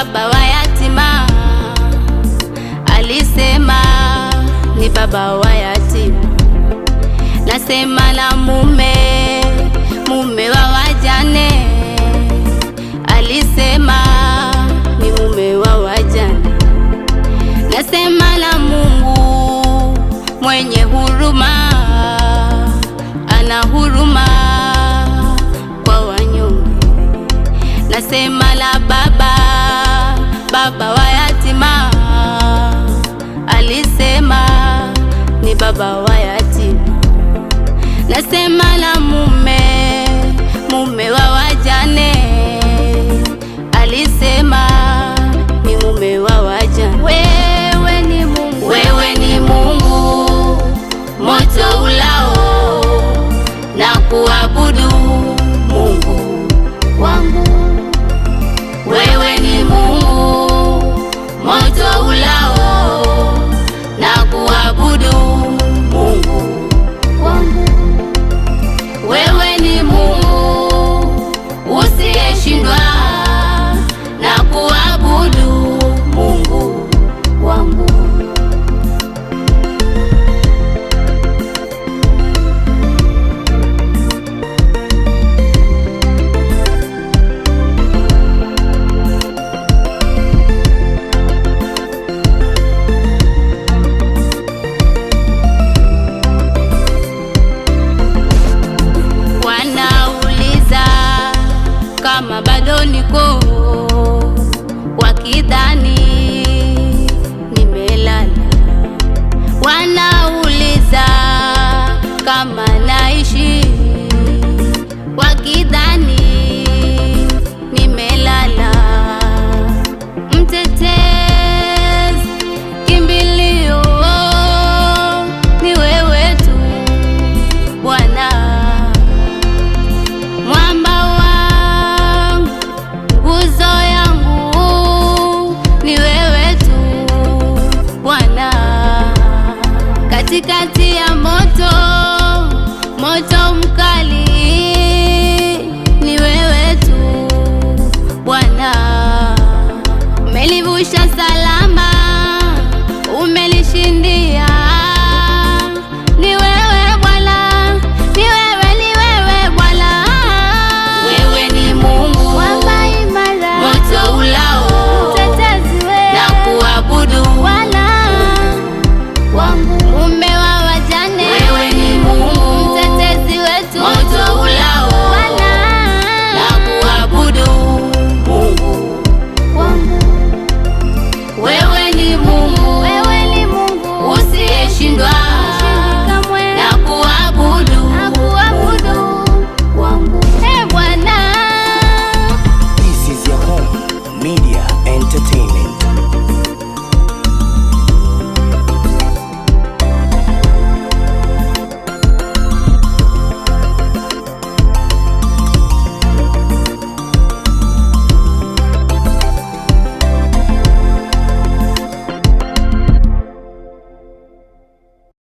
baba wa yatima, alisema ni baba wa yatima. Nasema na mume wa wajane, alisema ni mume wa wajane. Nasema na Mungu mwenye huruma, ana huruma kwa wanyonge. Nasema la baba wa yatima, alisema ni baba wa yatima. Nasema la mume wa wajane, alisema ni mume wa wajane. Wewe ni Mungu, wewe ni Mungu moto ulao, na kuabudu Mungu wangu. Wewe ni Mungu moto ulao, na kuabudu Mungu wangu. Wewe ni Mungu usiyeshindwa, na kuabudu Mungu wangu. Wanauliza kama bado niko, wakidhani nimelala. Wanauliza kama naishi, wakidhani nimelala. Mtetezi, kimbilio ni wewe tu Bwana, mwamba wangu, nguzo yangu, ni wewe tu Bwana. Katikati ya moto mkali, ni wewe tu Bwana. Umenivusha